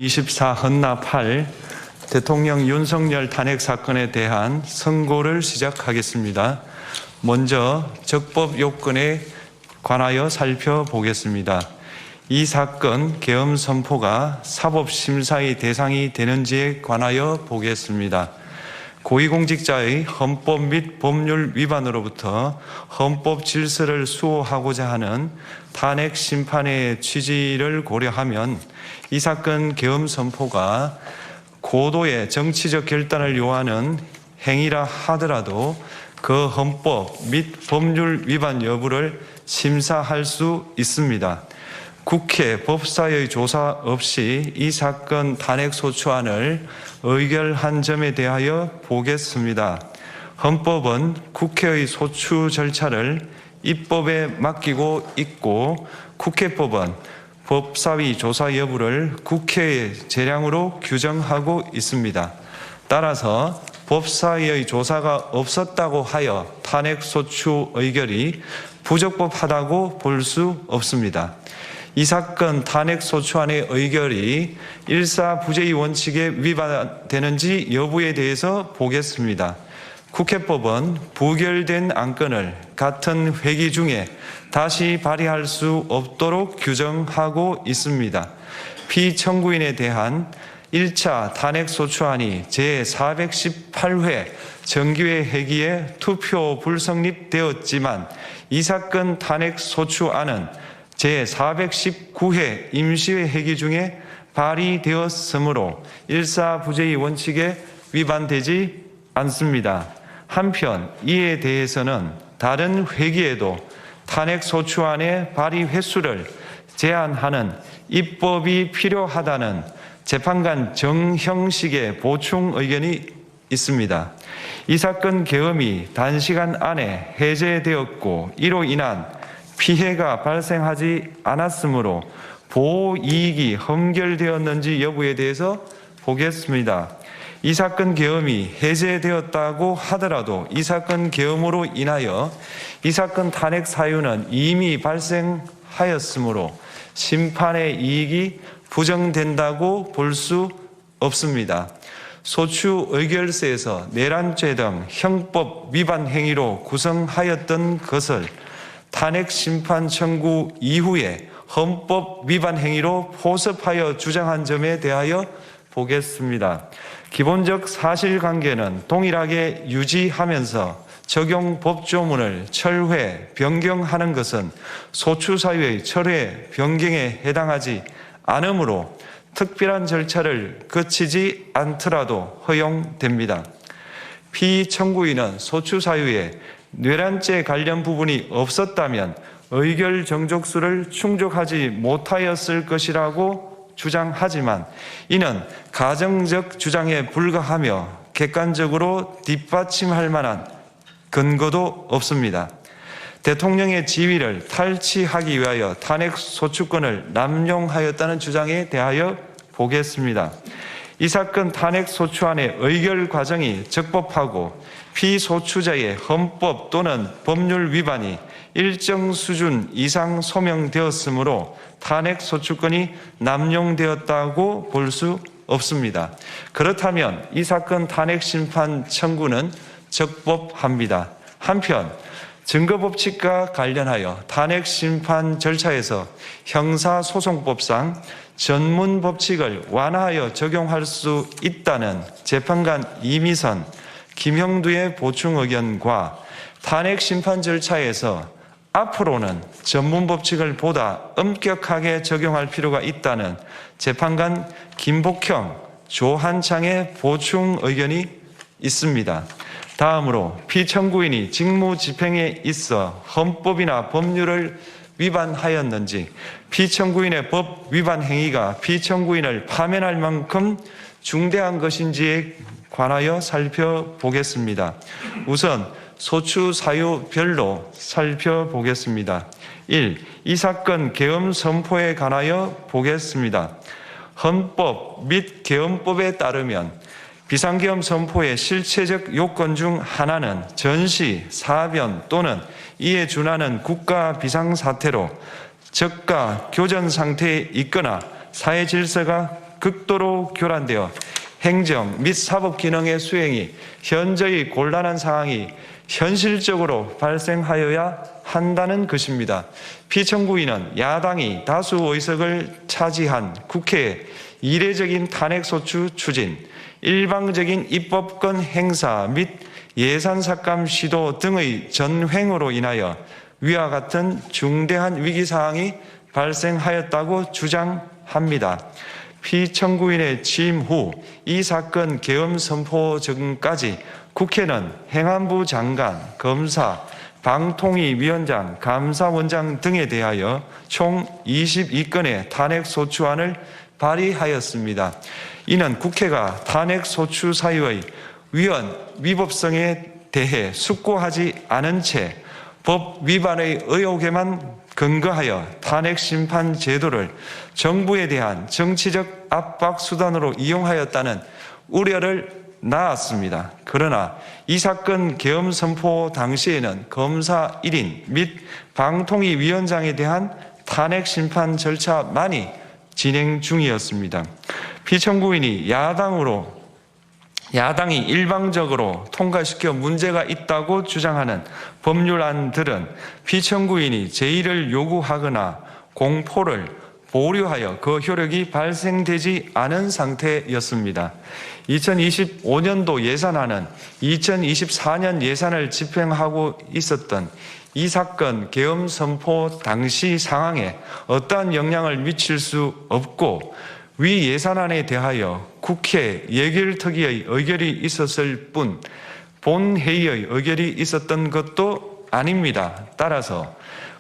24 헌나 8 대통령 윤석열 탄핵 사건에 대한 선고를 시작하겠습니다. 먼저 적법 요건에 관하여 살펴보겠습니다. 이 사건 계엄 선포가 사법심사의 대상이 되는지에 관하여 보겠습니다. 고위공직자의 헌법 및 법률 위반으로부터 헌법 질서를 수호하고자 하는 탄핵 심판의 취지를 고려하면 이 사건 계엄 선포가 고도의 정치적 결단을 요하는 행위라 하더라도 그 헌법 및 법률 위반 여부를 심사할 수 있습니다. 국회 법사의 조사 없이 이 사건 탄핵 소추안을 의결한 점에 대하여 보겠습니다. 헌법은 국회의 소추 절차를 입법에 맡기고 있고 국회법은 법사위 조사 여부를 국회의 재량으로 규정하고 있습니다. 따라서 법사위의 조사가 없었다고 하여 탄핵 소추 의결이 부적법하다고 볼 수 없습니다. 이 사건 탄핵 소추안의 의결이 일사부재의 원칙에 위반되는지 여부에 대해서 보겠습니다. 국회법은 부결된 안건을 같은 회기 중에 다시 발의할 수 없도록 규정하고 있습니다. 피청구인에 대한 1차 탄핵 소추안이 제418회 정기회 회기에 투표 불성립되었지만 이 사건 탄핵 소추안은 제419회 임시회 회기 중에 발의되었으므로 일사부재의 원칙에 위반되지 않습니다. 한편 이에 대해서는 다른 회기에도 탄핵 소추안의 발의 횟수를 제한하는 입법이 필요하다는 재판관 정형식의 보충 의견이 있습니다. 이 사건 계엄이 단시간 안에 해제되었고 이로 인한 피해가 발생하지 않았으므로 보호 이익이 험결되었는지 여부에 대해서 보겠습니다. 이 사건 계엄이 해제되었다고 하더라도 이 사건 계엄으로 인하여 이 사건 탄핵 사유는 이미 발생하였으므로 심판의 이익이 부정된다고 볼 수 없습니다. 소추 의결서에서 내란죄 등 형법 위반 행위로 구성하였던 것을 탄핵 심판 청구 이후에 헌법 위반 행위로 포섭하여 주장한 점에 대하여 보겠습니다. 기본적 사실관계는 동일하게 유지하면서 적용 법조문을 철회, 변경하는 것은 소추 사유의 철회, 변경에 해당하지 않으므로 특별한 절차를 거치지 않더라도 허용됩니다. 피청구인은 소추 사유에 내란죄 관련 부분이 없었다면 의결 정족수를 충족하지 못하였을 것이라고 주장하지만 이는 가정적 주장에 불과하며 객관적으로 뒷받침할 만한 근거도 없습니다. 대통령의 지위를 탈취하기 위하여 탄핵 소추권을 남용하였다는 주장에 대하여 보겠습니다. 이 사건 탄핵 소추안의 의결 과정이 적법하고 피소추자의 헌법 또는 법률 위반이 일정 수준 이상 소명되었으므로 탄핵 소추권이 남용되었다고 볼 수 없습니다. 그렇다면 이 사건 탄핵 심판 청구는 적법합니다. 한편 증거법칙과 관련하여 탄핵 심판 절차에서 형사소송법상 전문 법칙을 완화하여 적용할 수 있다는 재판관 이미선, 김형두의 보충 의견과 탄핵 심판 절차에서 앞으로는 전문 법칙을 보다 엄격하게 적용할 필요가 있다는 재판관 김복형, 조한창의 보충 의견이 있습니다. 다음으로 피청구인이 직무집행에 있어 헌법이나 법률을 위반하였는지 피청구인의 법 위반 행위가 피청구인을 파면할 만큼 중대한 것인지에 관하여 살펴보겠습니다. 우선 소추 사유별로 살펴보겠습니다. 1. 이 사건 계엄 선포에 관하여 보겠습니다. 헌법 및 계엄법에 따르면 비상계엄 선포의 실체적 요건 중 하나는 전시, 사변 또는 이에 준하는 국가 비상사태로 저가 교전 상태에 있거나 사회 질서가 극도로 교란되어 행정 및 사법 기능의 수행이 현저히 곤란한 상황이 현실적으로 발생하여야 한다는 것입니다. 피청구인은 야당이 다수 의석을 차지한 국회의 이례적인 탄핵소추 추진, 일방적인 입법권 행사 및 예산 삭감 시도 등의 전횡으로 인하여 위와 같은 중대한 위기사항이 발생하였다고 주장합니다. 피청구인의 취임 후 이 사건 계엄 선포 전까지 국회는 행안부 장관, 검사, 방통위위원장, 감사원장 등에 대하여 총 22건의 탄핵소추안을 발의하였습니다. 이는 국회가 탄핵소추 사유의 위헌위법성에 대해 숙고하지 않은 채 법 위반의 의혹에만 근거하여 탄핵심판 제도를 정부에 대한 정치적 압박 수단으로 이용하였다는 우려를 낳았습니다. 그러나 이 사건 계엄 선포 당시에는 검사 1인 및 방통위위원장에 대한 탄핵심판 절차만이 진행 중이었습니다. 피청구인이 야당이 일방적으로 통과시켜 문제가 있다고 주장하는 법률안들은 피청구인이 제의를 요구하거나 공포를 보류하여 그 효력이 발생되지 않은 상태였습니다. 2025년도 예산안은 2024년 예산을 집행하고 있었던 이 사건 계엄 선포 당시 상황에 어떠한 영향을 미칠 수 없고 위 예산안에 대하여 국회 예결특위의 의결이 있었을 뿐 본회의의 의결이 있었던 것도 아닙니다. 따라서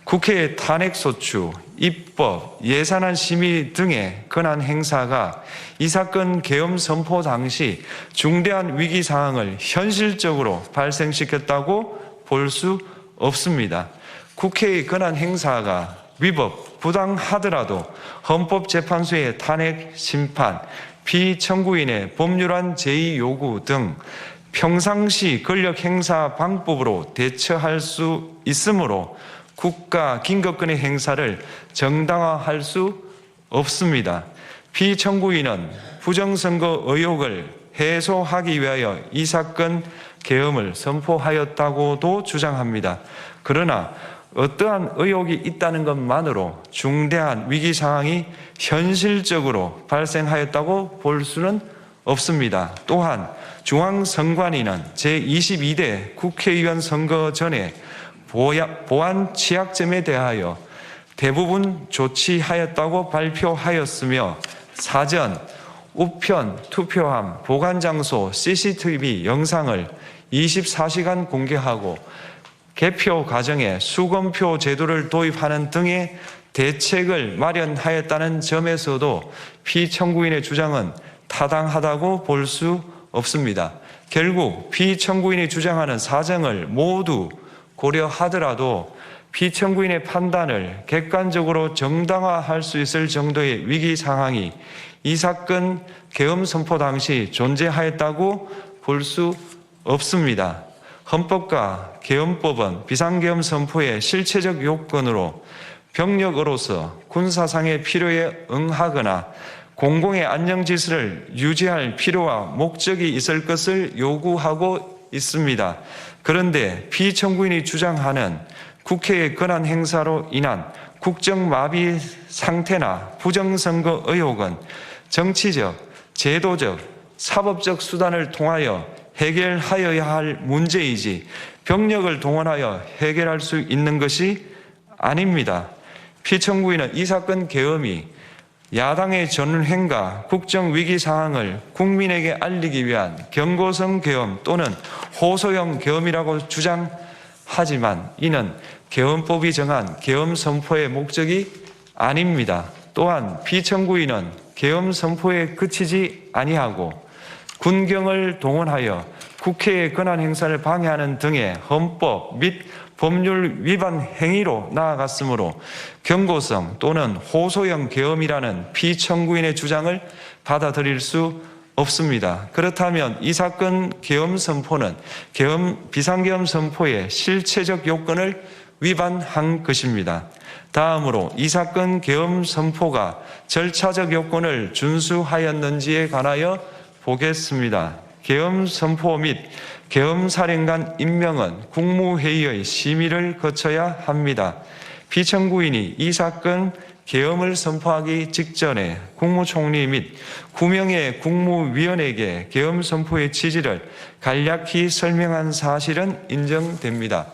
국회의 탄핵소추, 입법, 예산안 심의 등의 권한 행사가 이 사건 계엄 선포 당시 중대한 위기 상황을 현실적으로 발생시켰다고 볼 수 없습니다. 국회의 권한 행사가 위법, 부당하더라도 헌법재판소의 탄핵 심판, 피청구인의 법률안 제의 요구 등 평상시 권력 행사 방법으로 대처할 수 있으므로 국가 긴급권의 행사를 정당화할 수 없습니다. 피청구인은 부정선거 의혹을 해소하기 위하여 이 사건 계엄을 선포하였다고도 주장합니다. 그러나 어떠한 의혹이 있다는 것만으로 중대한 위기 상황이 현실적으로 발생하였다고 볼 수는 없습니다. 또한 중앙선관위는 제22대 국회의원 선거 전에 보안 취약점에 대하여 대부분 조치하였다고 발표하였으며 사전, 우편, 투표함, 보관장소, CCTV 영상을 24시간 공개하고 개표 과정에 수검표 제도를 도입하는 등의 대책을 마련하였다는 점에서도 피청구인의 주장은 타당하다고 볼 수 없습니다. 결국 피청구인이 주장하는 사정을 모두 고려하더라도 피청구인의 판단을 객관적으로 정당화할 수 있을 정도의 위기 상황이 이 사건 계엄 선포 당시 존재하였다고 볼 수 없습니다. 헌법과 계엄법은 비상계엄 선포의 실체적 요건으로 병력으로서 군사상의 필요에 응하거나 공공의 안정질서를 유지할 필요와 목적이 있을 것을 요구하고 있습니다. 그런데 피청구인이 주장하는 국회의 권한 행사로 인한 국정마비 상태나 부정선거 의혹은 정치적, 제도적, 사법적 수단을 통하여 해결하여야 할 문제이지 병력을 동원하여 해결할 수 있는 것이 아닙니다. 피청구인은 이 사건 계엄이 야당의 전횡과 국정위기 상황을 국민에게 알리기 위한 경고성 계엄 또는 호소형 계엄이라고 주장하지만 이는 계엄법이 정한 계엄 선포의 목적이 아닙니다. 또한 피청구인은 계엄 선포에 그치지 아니하고 군경을 동원하여 국회의 권한 행사를 방해하는 등의 헌법 및 법률 위반 행위로 나아갔으므로 경고성 또는 호소형 계엄이라는 피청구인의 주장을 받아들일 수 없습니다. 그렇다면 이 사건 계엄 선포는 비상계엄 선포의 실체적 요건을 위반한 것입니다. 다음으로 이 사건 계엄 선포가 절차적 요건을 준수하였는지에 관하여 보겠습니다. 계엄 선포 및 계엄 사령관 임명은 국무회의의 심의를 거쳐야 합니다. 피청구인이 이 사건 계엄을 선포하기 직전에 국무총리 및 9명의 국무위원에게 계엄 선포의 취지를 간략히 설명한 사실은 인정됩니다.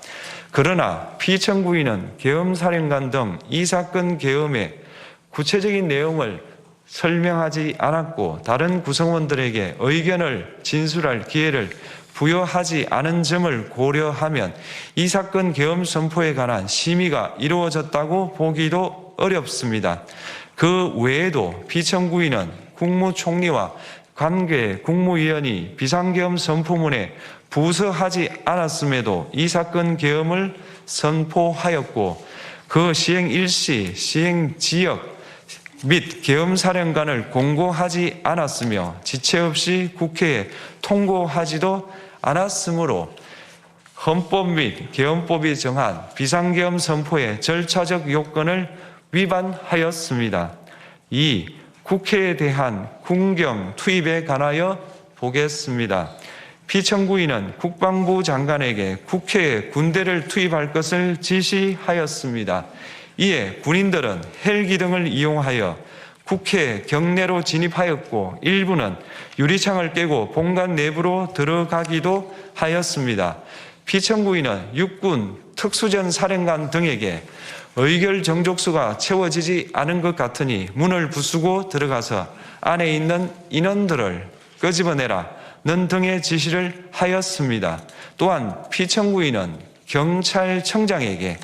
그러나 피청구인은 계엄사령관 등 이 사건 계엄의 구체적인 내용을 설명하지 않았고 다른 구성원들에게 의견을 진술할 기회를 부여하지 않은 점을 고려하면 이 사건 계엄 선포에 관한 심의가 이루어졌다고 보기도 어렵습니다. 그 외에도 피청구인은 국무총리와 관계 국무위원이 비상계엄 선포문에 부서하지 않았음에도 이 사건 계엄을 선포하였고 그 시행 일시, 시행 지역 및 계엄사령관을 공고하지 않았으며 지체 없이 국회에 통고하지도 않았으므로 헌법 및 계엄법이 정한 비상계엄 선포의 절차적 요건을 위반하였습니다. 2. 국회에 대한 군경 투입에 관하여 보겠습니다. 피청구인은 국방부 장관에게 국회에 군대를 투입할 것을 지시하였습니다. 이에 군인들은 헬기 등을 이용하여 국회 경내로 진입하였고 일부는 유리창을 깨고 본관 내부로 들어가기도 하였습니다. 피청구인은 육군 특수전 사령관 등에게 의결 정족수가 채워지지 않은 것 같으니 문을 부수고 들어가서 안에 있는 인원들을 끄집어내라 는 등의 지시를 하였습니다. 또한 피청구인은 경찰청장에게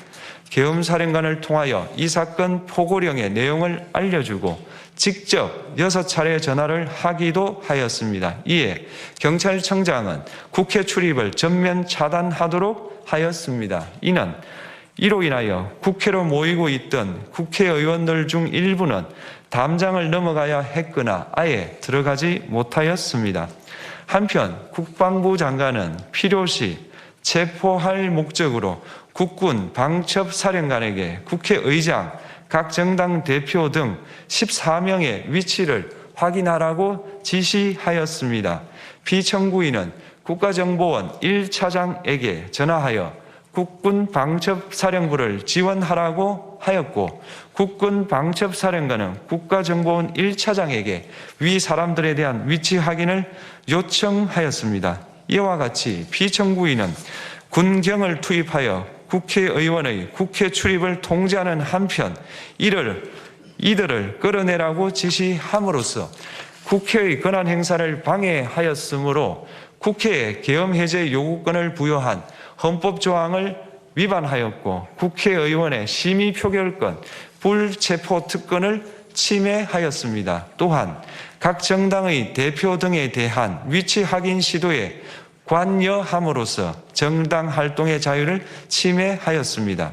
계엄사령관을 통하여 이 사건 포고령의 내용을 알려주고 직접 6차례 전화를 하기도 하였습니다. 이에 경찰청장은 국회 출입을 전면 차단하도록 하였습니다. 이로 인하여 국회로 모이고 있던 국회의원들 중 일부는 담장을 넘어가야 했거나 아예 들어가지 못하였습니다. 한편 국방부 장관은 필요시 체포할 목적으로 국군 방첩사령관에게 국회의장, 각 정당 대표 등 14명의 위치를 확인하라고 지시하였습니다. 피청구인은 국가정보원 1차장에게 전화하여 국군 방첩사령부를 지원하라고 하였고 국군 방첩사령관은 국가정보원 1차장에게 위 사람들에 대한 위치 확인을 요청하였습니다. 이와 같이 피청구인은 군경을 투입하여 국회의원의 국회 출입을 통제하는 한편 이들을 끌어내라고 지시함으로써 국회의 권한 행사를 방해하였으므로 국회에 계엄 해제 요구권을 부여한 헌법 조항을 위반하였고 국회의원의 심의 표결권, 불체포 특권을 침해하였습니다. 또한 각 정당의 대표 등에 대한 위치 확인 시도에 관여함으로써 정당 활동의 자유를 침해하였습니다.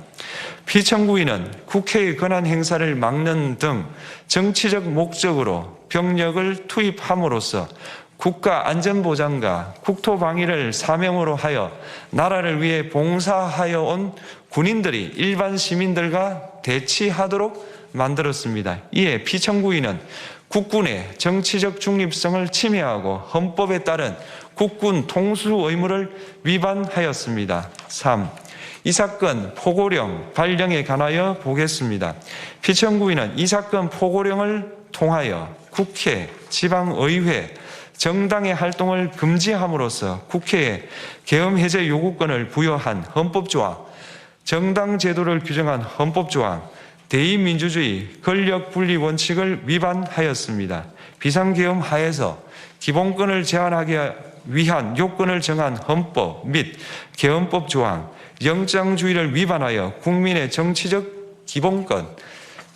피청구인은 국회의 권한 행사를 막는 등 정치적 목적으로 병력을 투입함으로써 국가 안전보장과 국토방위를 사명으로 하여 나라를 위해 봉사하여 온 군인들이 일반 시민들과 대치하도록 만들었습니다. 이에 피청구인은 국군의 정치적 중립성을 침해하고 헌법에 따른 국군 통수 의무를 위반하였습니다. 3. 이 사건 포고령 발령에 관하여 보겠습니다. 피청구인은 이 사건 포고령을 통하여 국회, 지방의회, 정당의 활동을 금지함으로써 국회에 계엄 해제 요구권을 부여한 헌법조항, 정당 제도를 규정한 헌법조항, 대의민주주의 권력분리 원칙을 위반하였습니다. 비상계엄 하에서 기본권을 제한하기 위한 요건을 정한 헌법 및 계엄법 조항, 영장주의를 위반하여 국민의 정치적 기본권,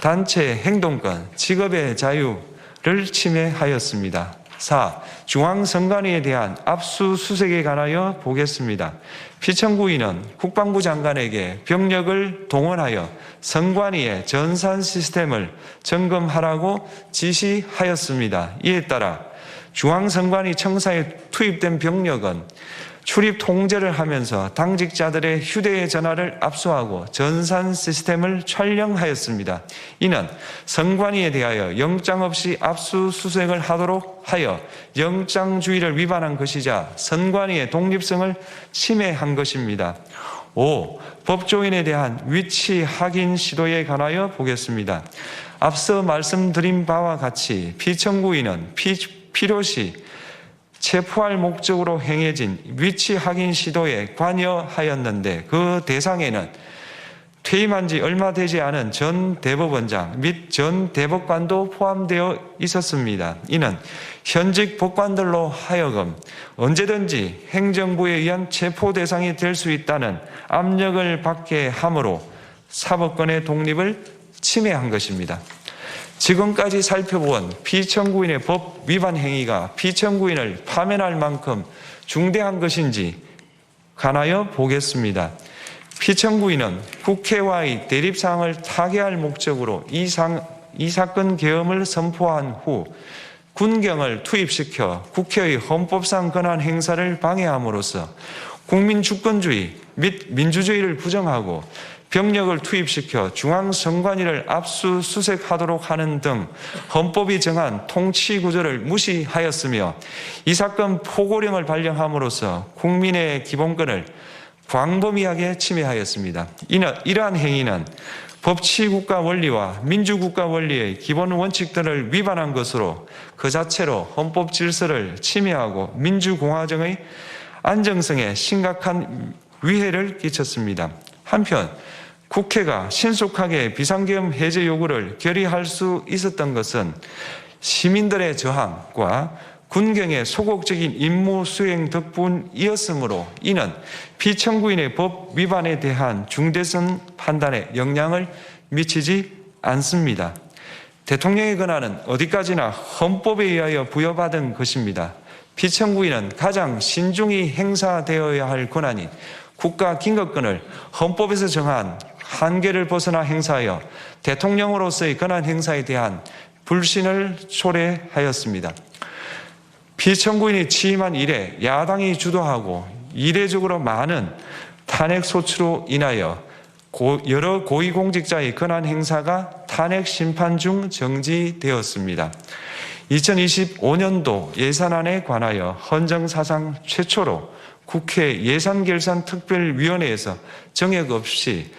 단체 행동권, 직업의 자유를 침해하였습니다. 4. 중앙선관위에 대한 압수수색에 관하여 보겠습니다. 피청구인은 국방부 장관에게 병력을 동원하여 선관위의 전산 시스템을 점검하라고 지시하였습니다. 이에 따라 중앙선관위 청사에 투입된 병력은 출입 통제를 하면서 당직자들의 휴대전화를 압수하고 전산 시스템을 촬영하였습니다. 이는 선관위에 대하여 영장 없이 압수수색을 하도록 하여 영장주의를 위반한 것이자 선관위의 독립성을 침해한 것입니다. 5. 법조인에 대한 위치 확인 시도에 관하여 보겠습니다. 앞서 말씀드린 바와 같이 피청구인은 필요시 체포할 목적으로 행해진 위치 확인 시도에 관여하였는데 그 대상에는 퇴임한 지 얼마 되지 않은 전 대법원장 및 전 대법관도 포함되어 있었습니다. 이는 현직 법관들로 하여금 언제든지 행정부에 의한 체포 대상이 될 수 있다는 압력을 받게 함으로 사법권의 독립을 침해한 것입니다. 지금까지 살펴본 피청구인의 법 위반 행위가 피청구인을 파면할 만큼 중대한 것인지 관하여 보겠습니다. 피청구인은 국회와의 대립사항을 타개할 목적으로 이 사건 계엄을 선포한 후 군경을 투입시켜 국회의 헌법상 권한 행사를 방해함으로써 국민 주권주의 및 민주주의를 부정하고 병력을 투입시켜 중앙선관위를 압수수색하도록 하는 등 헌법이 정한 통치구조를 무시하였으며 이 사건 포고령을 발령함으로써 국민의 기본권을 광범위하게 침해하였습니다. 이러한 행위는 법치국가 원리와 민주국가 원리의 기본 원칙들을 위반한 것으로 그 자체로 헌법 질서를 침해하고 민주공화정의 안정성에 심각한 위해를 끼쳤습니다. 한편 국회가 신속하게 비상계엄 해제 요구를 결의할 수 있었던 것은 시민들의 저항과 군경의 소극적인 임무 수행 덕분이었으므로 이는 피청구인의 법 위반에 대한 중대성 판단에 영향을 미치지 않습니다. 대통령의 권한은 어디까지나 헌법에 의하여 부여받은 것입니다. 피청구인은 가장 신중히 행사되어야 할 권한인 국가 긴급권을 헌법에서 정한 한계를 벗어나 행사하여 대통령으로서의 권한 행사에 대한 불신을 초래하였습니다. 피청구인이 취임한 이래 야당이 주도하고 이례적으로 많은 탄핵 소추로 인하여 여러 고위공직자의 권한 행사가 탄핵 심판 중 정지되었습니다. 2025년도 예산안에 관하여 헌정사상 최초로 국회 예산결산특별위원회에서 정액 없이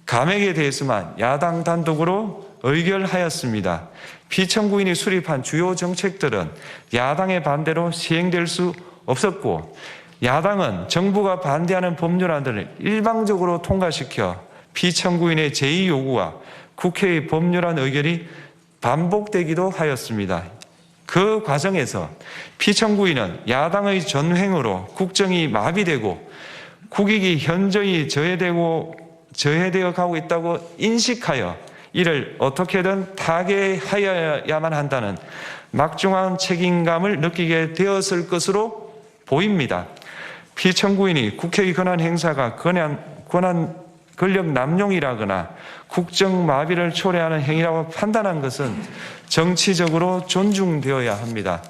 감액에 대해서만 야당 단독으로 의결하였습니다. 피청구인이 수립한 주요 정책들은 야당의 반대로 시행될 수 없었고 야당은 정부가 반대하는 법률안들을 일방적으로 통과시켜 피청구인의 제2 요구와 국회의 법률안 의결이 반복되기도 하였습니다. 그 과정에서 피청구인은 야당의 전횡으로 국정이 마비되고 국익이 현저히 저해되어 가고 있다고 인식하여 이를 어떻게든 타개하여야만 한다는 막중한 책임감을 느끼게 되었을 것으로 보입니다. 피청구인이 국회의 권한 행사가 권력 남용이라거나 국정 마비를 초래하는 행위라고 판단한 것은 정치적으로 존중되어야 합니다.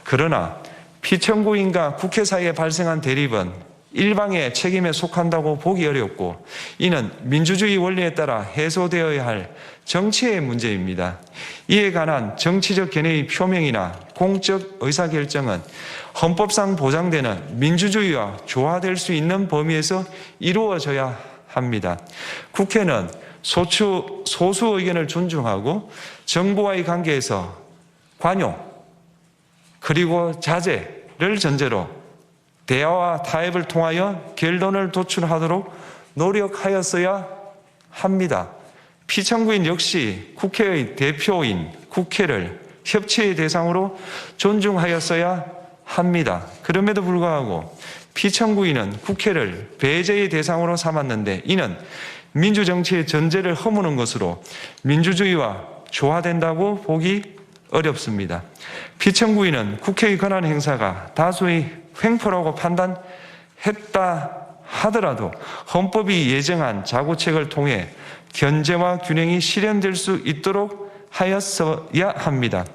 그러나 피청구인과 국회 사이에 발생한 대립은 일방의 책임에 속한다고 보기 어렵고 이는 민주주의 원리에 따라 해소되어야 할 정치의 문제입니다. 이에 관한 정치적 견해의 표명이나 공적 의사결정은 헌법상 보장되는 민주주의와 조화될 수 있는 범위에서 이루어져야 합니다. 국회는 소수 의견을 존중하고 정부와의 관계에서 관용 그리고 자제를 전제로 대화와 타협을 통하여 결론을 도출하도록 노력하였어야 합니다. 피청구인 역시 국회의 대표인 국회를 협치의 대상으로 존중하였어야 합니다. 그럼에도 불구하고 피청구인은 국회를 배제의 대상으로 삼았는데 이는 민주정치의 전제를 허무는 것으로 민주주의와 조화된다고 보기 어렵습니다. 피청구인은 국회의 권한 행사가 다수의 횡포라고 판단했다 하더라도 헌법이 예정한 자구책을 통해 견제와 균형이 실현될 수 있도록 하였어야 합니다.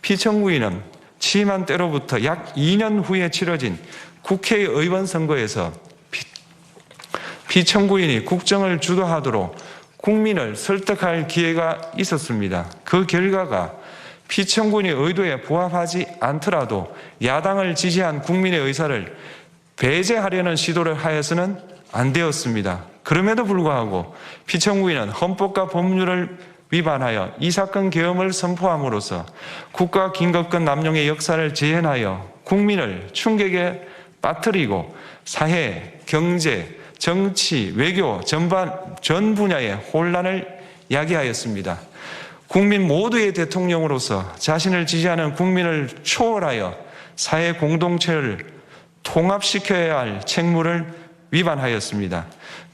피청구인은 취임한 때로부터 약 2년 후에 치러진 국회의원 선거에서 피청구인이 국정을 주도하도록 국민을 설득할 기회가 있었습니다. 그 결과가 피청구인의 의도에 부합하지 않더라도 야당을 지지한 국민의 의사를 배제하려는 시도를 하여서는 안 되었습니다. 그럼에도 불구하고 피청구인은 헌법과 법률을 위반하여 이 사건 계엄을 선포함으로써 국가 긴급권 남용의 역사를 재현하여 국민을 충격에 빠뜨리고 사회, 경제, 정치, 외교 전 분야의 혼란을 야기하였습니다. 국민 모두의 대통령으로서 자신을 지지하는 국민을 초월하여 사회 공동체를 통합시켜야 할 책무를 위반하였습니다.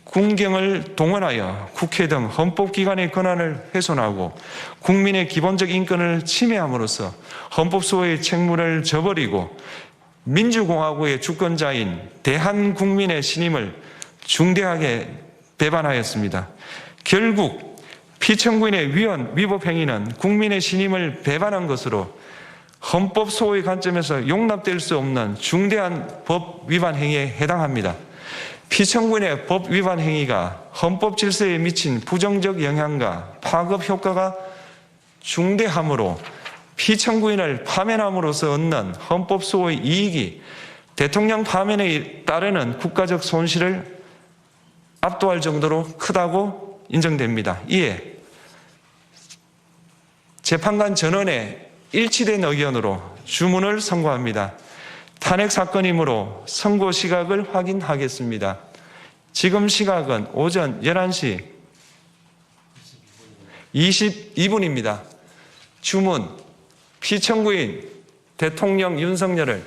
군경을 동원하여 국회 등 헌법기관의 권한을 훼손하고 국민의 기본적 인권을 침해함으로써 헌법소의 책무를 저버리고 민주공화국의 주권자인 대한국민의 신임을 중대하게 배반하였습니다. 결국 피청구인의 위법 행위는 국민의 신임을 배반한 것으로 헌법소의 관점에서 용납될 수 없는 중대한 법 위반 행위에 해당합니다. 피청구인의 법 위반 행위가 헌법 질서에 미친 부정적 영향과 파급 효과가 중대하므로 피청구인을 파면함으로써 얻는 헌법소의 이익이 대통령 파면에 따르는 국가적 손실을 압도할 정도로 크다고 인정됩니다. 이에 재판관 전원의 일치된 의견으로 주문을 선고합니다. 탄핵 사건이므로 선고 시각을 확인하겠습니다. 지금 시각은 오전 11시 22분입니다. 주문, 피청구인 대통령 윤석열을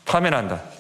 파면한다.